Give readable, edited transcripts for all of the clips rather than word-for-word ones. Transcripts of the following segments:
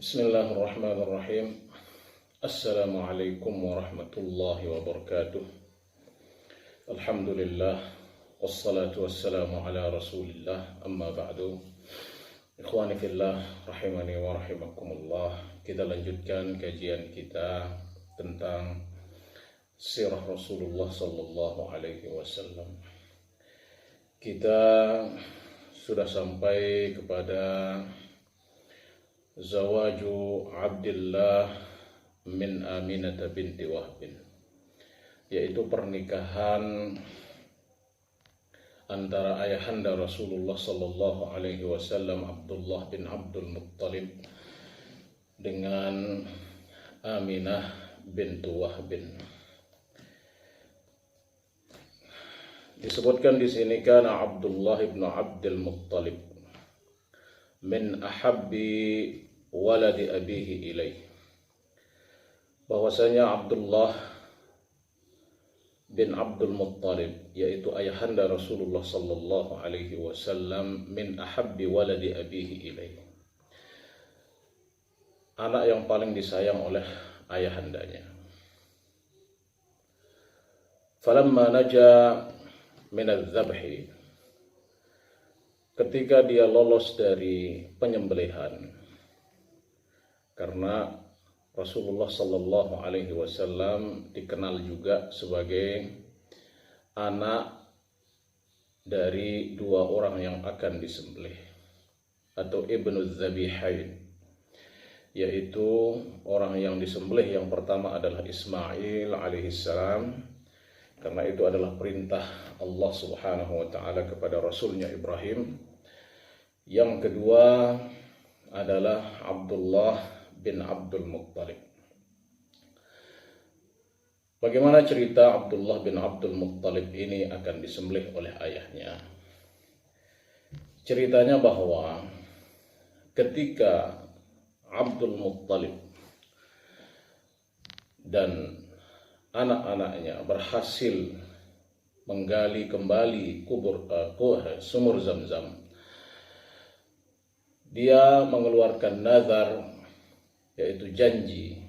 Bismillahirrahmanirrahim. Assalamualaikum warahmatullahi wabarakatuh. Alhamdulillah, wassalatu wassalamu ala rasulillah, amma ba'du. Ikhwani fillah, rahimani wa rahimakumullah. Kita lanjutkan kajian kita tentang sirah Rasulullah sallallahu alaihi wasallam. Kita sudah sampai kepada Zawaju Abdullah min Aminah binti Wahbin, yaitu pernikahan antara ayahanda Rasulullah sallallahu alaihi wasallam Abdullah bin Abdul Muttalib dengan Aminah bintu Wahbin. Disebutkan di sini kana Abdullah bin Abdul Muttalib min ahabbi waladi abihi ilaih, bahwasanya Abdullah bin Abdul Muttalib, yaitu ayahanda Rasulullah sallallahu alaihi wasallam, min ahabbi waladi abihi ilaih, anak yang paling disayang oleh ayahandanya. Falamma naja min adz-dzabhi, ketika dia lolos dari penyembelihan, karena Rasulullah sallallahu alaihi wasallam dikenal juga sebagai anak dari dua orang yang akan disembelih, atau ibnu dzabihain, yaitu orang yang disembelih yang pertama adalah Ismail alaihissalam, karena itu adalah perintah Allah subhanahu wa ta'ala kepada Rasulnya Ibrahim. Yang kedua adalah Abdullah bin Abdul Muttalib. Bagaimana cerita Abdullah bin Abdul Muttalib ini akan disembelih oleh ayahnya? Ceritanya bahwa ketika Abdul Muttalib dan anak-anaknya berhasil menggali kembali sumur Zam-Zam, dia mengeluarkan nazar, yaitu janji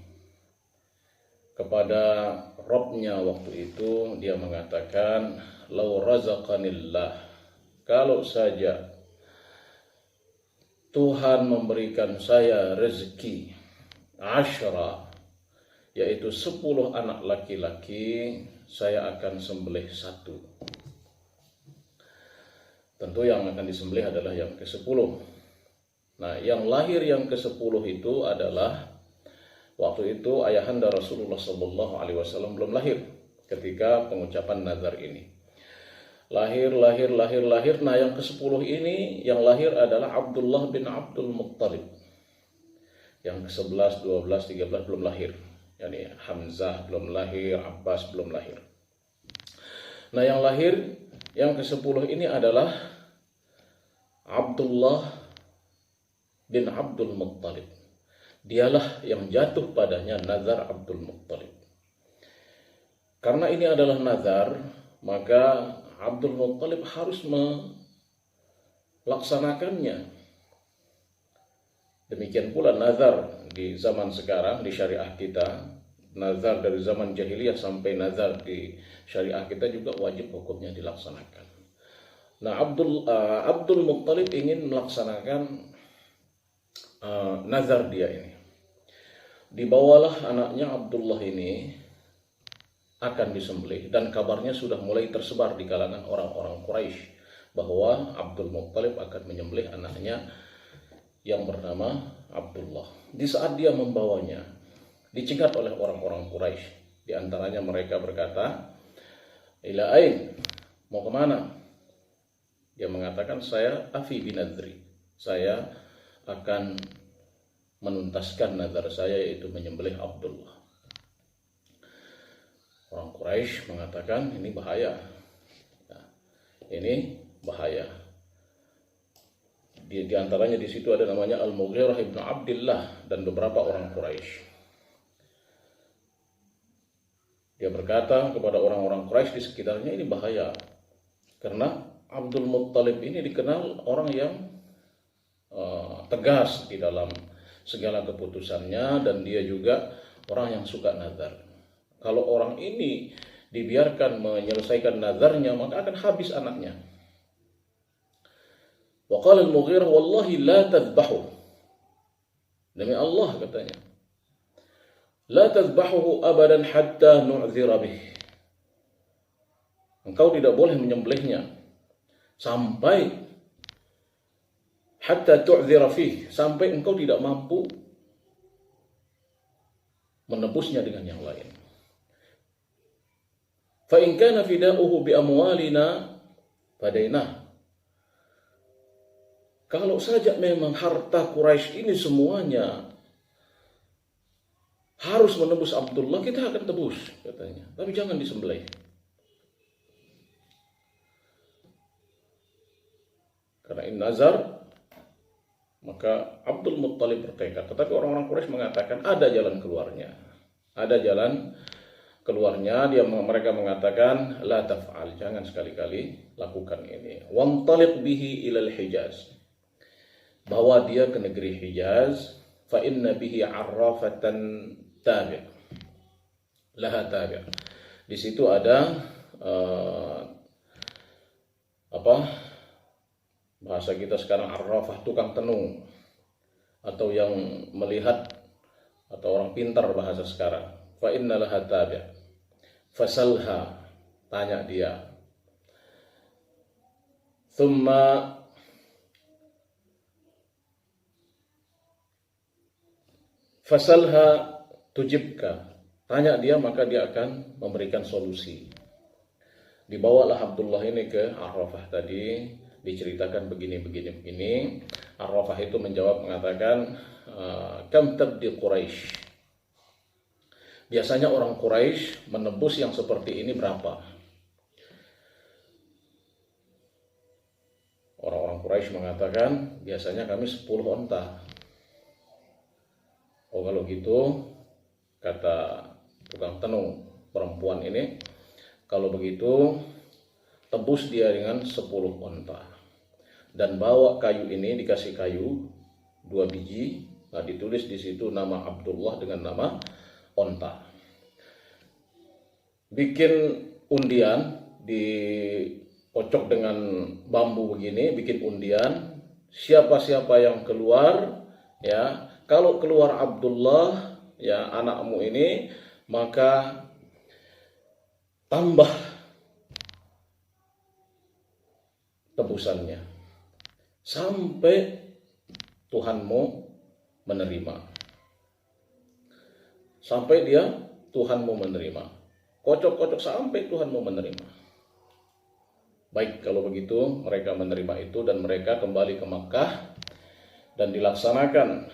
kepada Rabbnya. Waktu itu dia mengatakan, lau razaqanillah, kalau saja Tuhan memberikan saya rezeki asyra, yaitu 10 anak laki-laki, saya akan sembelih 1. Tentu yang akan disembelih adalah yang ke-10. Nah, yang lahir yang ke-10 itu adalah, waktu itu ayahanda Rasulullah sallallahu alaihi wasallam belum lahir ketika pengucapan nazar ini. Lahir. Nah, yang ke-10 ini yang lahir adalah Abdullah bin Abdul Muttalib. Yang ke-11, 12, 13 belum lahir. Yani Hamzah belum lahir, Abbas belum lahir. Nah, yang lahir yang ke-10 ini adalah Abdullah bin Abdul Muttalib. Dialah yang jatuh padanya nazar Abdul Muttalib. Karena ini adalah nazar, maka Abdul Muttalib harus melaksanakannya. Demikian pula nazar di zaman sekarang di syariah kita, nazar dari zaman jahiliyah sampai nazar di syariah kita juga wajib hukumnya dilaksanakan. Nah, Abdul Muttalib ingin melaksanakan nazar dia ini. Dibawalah anaknya Abdullah ini akan disembelih, dan kabarnya sudah mulai tersebar di kalangan orang-orang Quraisy bahwa Abdul Muttalib akan menyembelih anaknya yang bernama Abdullah. Di saat dia membawanya, dicegat oleh orang-orang Quraisy. Di antaranya mereka berkata, "Ila ain? Mau kemana?" Dia mengatakan, "Saya afi binadri. Saya akan menuntaskan nazar saya, yaitu menyembelih Abdullah." Orang Quraisy mengatakan, ini bahaya. Nah, ini bahaya. Di antaranya di situ ada namanya Al-Mughirah ibn Abdullah dan beberapa orang Quraisy. Dia berkata kepada orang-orang Quraisy di sekitarnya, ini bahaya. Karena Abdul Muttalib ini dikenal orang yang tegas di dalam segala keputusannya, dan dia juga orang yang suka nazar. Kalau orang ini dibiarkan menyelesaikan nazarnya, maka akan habis anaknya. Wa qala al-Mughirah, wallahi la tadhbahu. Demi Allah katanya, la tadhbahu abadan hatta nu'dhira bih. Engkau tidak boleh menyembelihnya sampai hatta tu'dhira fih, sampai engkau tidak mampu menebusnya dengan yang lain. Fa in kana fida'uhu bi amwalina fadainah. Kalau saja memang harta Quraisy ini semuanya harus menebus Abdullah, kita akan tebus katanya. Tapi jangan disembelih. Karena in nazar, maka Abdul Muttalib bertekad. Tetapi orang-orang Quraisy mengatakan ada jalan keluarnya. Ada jalan keluarnya. Mereka mengatakan la taf'al, jangan sekali-kali lakukan ini. Wantaliq bihi ilal Hijaz, bawa dia ke negeri Hijaz. Fa inna bihi arrafatan tabi', laha tabi'. Di situ ada bahasa kita sekarang arrafah, tukang tenung, atau yang melihat, atau orang pintar bahasa sekarang. Fa inna laha tabi', fasalha, tanya dia. Thumma fasalha tujibka, tanya dia maka dia akan memberikan solusi. Dibawalah Abdullah ini ke Arrafah tadi, diceritakan begini. Arrafah itu menjawab mengatakan, kam tabdi Quraisy, biasanya orang Quraisy menebus yang seperti ini berapa? Orang-orang Quraisy mengatakan biasanya kami 10 onta. Oh kalau gitu, kata tukang tenung perempuan ini, kalau begitu tebus dia dengan 10 onta. Dan bawa kayu ini, dikasih kayu 2 biji. Nah, ditulis di situ nama Abdullah dengan nama onta. Bikin undian, dikocok dengan bambu begini, bikin undian. Siapa-siapa yang keluar, ya, kalau keluar Abdullah, ya anakmu ini, maka tambah tebusannya sampai Tuhanmu menerima. Sampai Tuhanmu menerima. Kocok-kocok sampai Tuhanmu menerima. Baik, kalau begitu mereka menerima itu dan mereka kembali ke Makkah dan dilaksanakan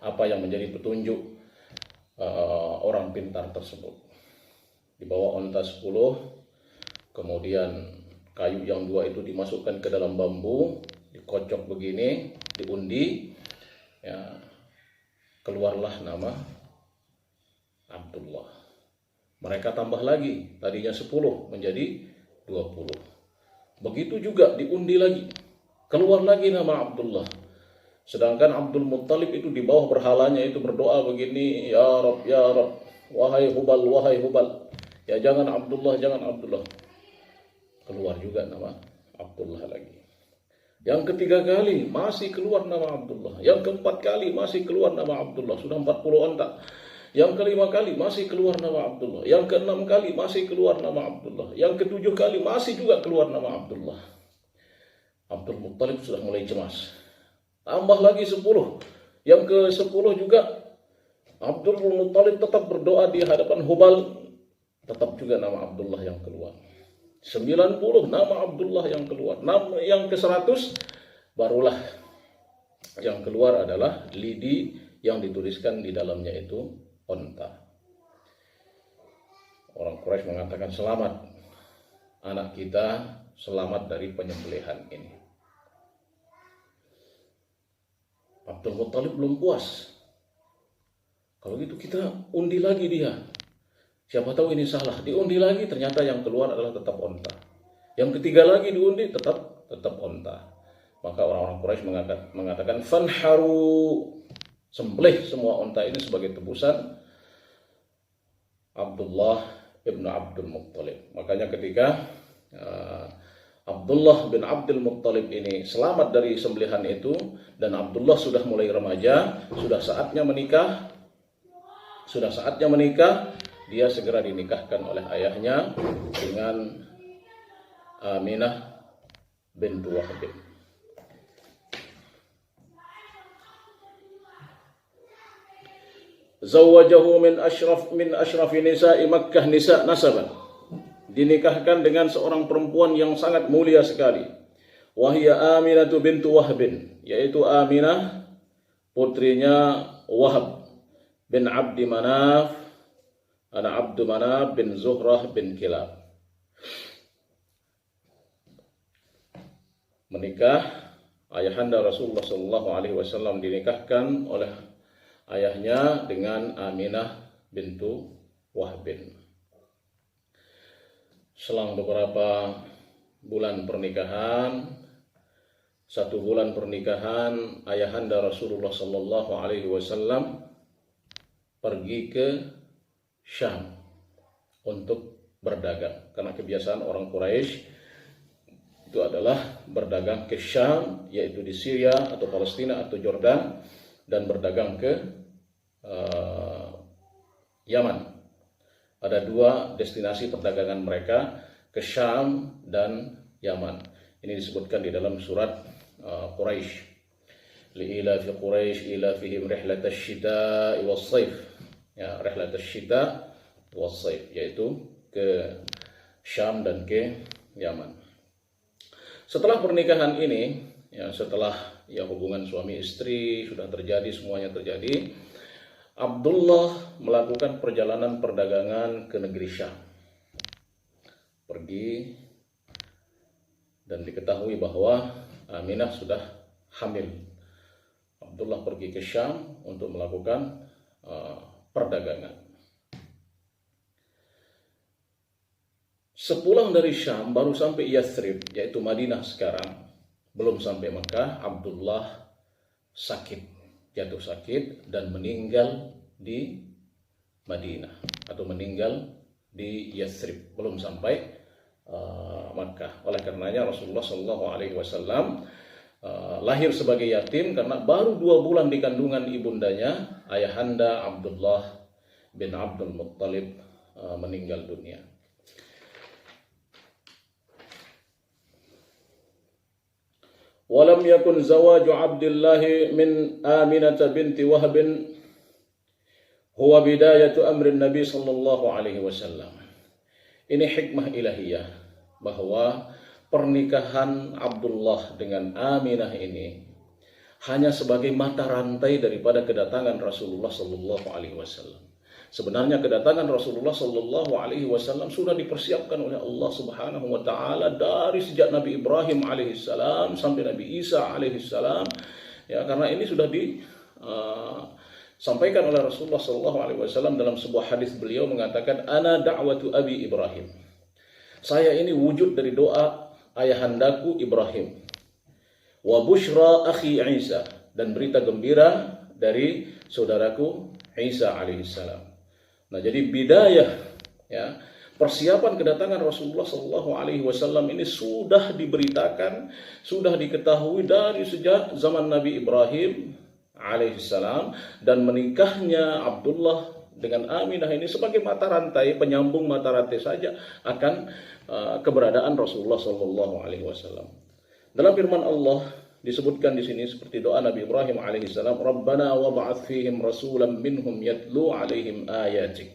apa yang menjadi petunjuk orang pintar tersebut. Dibawa onta 10, kemudian kayu yang 2 itu dimasukkan ke dalam bambu, dikocok begini, diundi, ya, keluarlah nama Abdullah. Mereka tambah lagi, tadinya 10 menjadi 20. Begitu juga diundi lagi, keluar lagi nama Abdullah. Sedangkan Abdul Muttalib itu di bawah berhalanya itu berdoa begini, ya Rabb, ya Rabb, wahai Hubal, wahai Hubal, ya jangan Abdullah, jangan Abdullah. Keluar juga nama Abdullah lagi. Yang ketiga kali masih keluar nama Abdullah. Yang keempat kali masih keluar nama Abdullah. Sudah 40 onta. Yang kelima kali masih keluar nama Abdullah. Yang keenam kali masih keluar nama Abdullah. Yang ketujuh kali masih juga keluar nama Abdullah. Abdul Muttalib sudah mulai cemas. Tambah lagi 10. Yang ke-10 juga Abdul Muttalib tetap berdoa di hadapan Hubal. Tetap juga nama Abdullah yang keluar. 90 nama Abdullah yang keluar. Yang ke-100 barulah yang keluar adalah lidi yang dituliskan di dalamnya itu onta. Orang Quraisy mengatakan, selamat, anak kita selamat dari penyembelihan ini. Abdul Muttalib belum puas. Kalau gitu kita undi lagi dia. Siapa tahu ini salah. Diundi lagi, ternyata yang keluar adalah tetap onta. Yang ketiga lagi diundi, tetap onta. Maka orang-orang Quraisy mengatakan fanharu, sembelih semua unta ini sebagai tebusan Abdullah ibn Abdul Muttalib. Makanya ketika Abdullah bin Abdul Muttalib ini selamat dari sembelihan itu, dan Abdullah sudah mulai remaja, sudah saatnya menikah, dia segera dinikahkan oleh ayahnya dengan Aminah bintu Wahb. Zawajahu min ashrafi nisa'i Makkah nisa nasaban. Dinikahkan dengan seorang perempuan yang sangat mulia sekali. Wahia Aminatu bintu Wahbin, yaitu Aminah putrinya Wahab bin Abdi Manaf, anak Abdu Manaf bin Zuhrah bin Kilab. Menikah, ayahanda Rasulullah SAW dinikahkan oleh ayahnya dengan Aminah bintu Wahbin. Selang beberapa bulan pernikahan, 1 bulan pernikahan, ayahanda Rasulullah SAW pergi ke Syam untuk berdagang. Karena kebiasaan orang Quraisy itu adalah berdagang ke Syam, yaitu di Syria atau Palestina atau Jordan, dan berdagang ke Yaman. Ada 2 destinasi perdagangan mereka, ke Syam dan Yaman. Ini disebutkan di dalam surat Quraisy. Li'ila fi Quraisy ila fihim rihlatash shita'i was-shaif. Ya, rihlatash shita' was-shaif, yaitu ke Syam dan ke Yaman. Setelah pernikahan ini, ya, setelah hubungan suami istri sudah terjadi, semuanya terjadi, Abdullah melakukan perjalanan perdagangan ke negeri Syam. Pergi, dan diketahui bahwa Aminah sudah hamil. Abdullah pergi ke Syam untuk melakukan perdagangan. Sepulang dari Syam, baru sampai Yathrib, yaitu Madinah sekarang, belum sampai Mekah, Abdullah sakit. Jatuh sakit dan meninggal di Madinah atau meninggal di Yathrib, belum sampai Makkah. Oleh karenanya Rasulullah SAW lahir sebagai yatim karena baru 2 bulan di kandungan ibundanya, ayahanda Abdullah bin Abdul Muttalib meninggal dunia. Walam yakun zawaju Abdullah min Aminah binti Wahb huwa bidayatu amrin Nabi sallallahu alaihi wasallam. Ini hikmah ilahiyah bahwa pernikahan Abdullah dengan Aminah ini hanya sebagai mata rantai daripada kedatangan Rasulullah sallallahu alaihi wasallam. Sebenarnya kedatangan Rasulullah sallallahu alaihi wasallam sudah dipersiapkan oleh Allah Subhanahu wa taala dari sejak Nabi Ibrahim alaihissalam sampai Nabi Isa alaihissalam. Ya, karena ini sudah disampaikan oleh Rasulullah sallallahu alaihi wasallam dalam sebuah hadis. Beliau mengatakan, "Ana da'watu Abi Ibrahim." Saya ini wujud dari doa ayahandaku Ibrahim. Wa busyra akhi Isa, dan berita gembira dari saudaraku Isa alaihissalam. Nah, jadi bidayah, ya, persiapan kedatangan Rasulullah Sallallahu Alaihi Wasallam ini sudah diberitakan, sudah diketahui dari sejak zaman Nabi Ibrahim alaihissalam, dan menikahnya Abdullah dengan Aminah ini sebagai mata rantai, penyambung mata rantai saja akan keberadaan Rasulullah Sallallahu Alaihi Wasallam. Dalam firman Allah disebutkan di sini seperti doa Nabi Ibrahim alaihissalam, Rabbana wab'ath fihim rasulan minhum yatlu alaihim ayatik.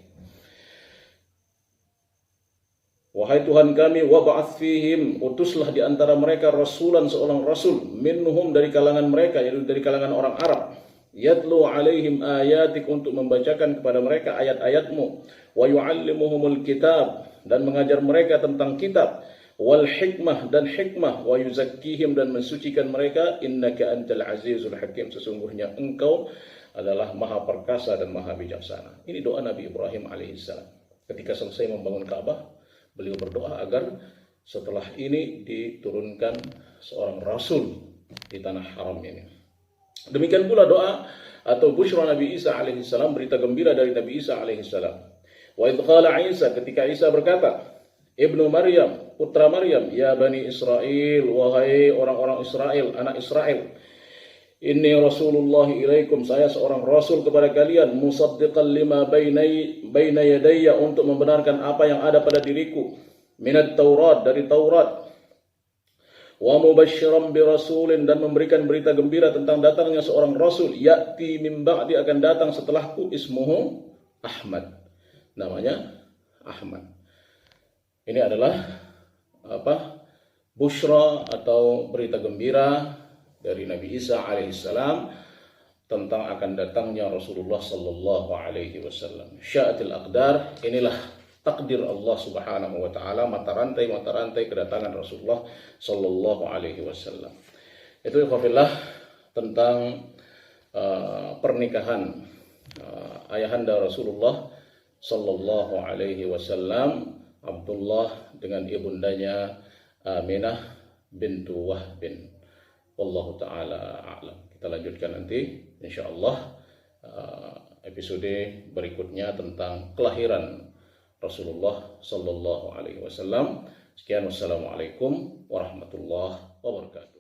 Wahai Tuhan kami, wab'ath fihim, utuslah di antara mereka rasulan, seorang rasul, minhum, dari kalangan mereka, yaitu dari kalangan orang Arab, yatlu alaihim ayatik, untuk membacakan kepada mereka ayat-ayatmu, wa yu'allimuhumul kitab, dan mengajar mereka tentang kitab, wal hikmah, dan hikmah, wa yuzakkihim, dan mensucikan mereka, innaka antal azizul hakim, sesungguhnya engkau adalah maha perkasa dan maha bijaksana. Ini doa Nabi Ibrahim alaihissalam. Ketika selesai membangun Ka'bah, beliau berdoa agar setelah ini diturunkan seorang rasul di tanah haram ini. Demikian pula doa atau busyra Nabi Isa alaihissalam, berita gembira dari Nabi Isa alaihissalam. Wa idh qala Isa, ketika Isa berkata, Ibnu Maryam, putra Maryam, ya Bani Israel, wahai orang-orang Israel, anak Israel, inni Rasulullah ilaikum, saya seorang rasul kepada kalian, musaddiqan lima baina yadayya, untuk membenarkan apa yang ada pada diriku, minat Taurat, dari Taurat, wa mubasysyiran bi rasulin, dan memberikan berita gembira tentang datangnya seorang rasul, ya'ti min ba'di, akan datang setelahku, ismuhu Ahmad, namanya Ahmad. Ini adalah busyra atau berita gembira dari Nabi Isa alaihissalam tentang akan datangnya Rasulullah sallallahu alaihi wasallam. Sya'atil aqdar, inilah takdir Allah Subhanahu wa taala, mata rantai kedatangan Rasulullah sallallahu alaihi wasallam. Itu ikhwafillah tentang pernikahan ayahanda Rasulullah sallallahu alaihi wasallam, Abdullah dengan ibundanya Aminah bintu Wahbin. Wallahu ta'ala a'lam. Kita lanjutkan nanti insyaallah episode berikutnya tentang kelahiran Rasulullah sallallahu alaihi wasallam. Sekian, wassalamualaikum warahmatullahi wabarakatuh.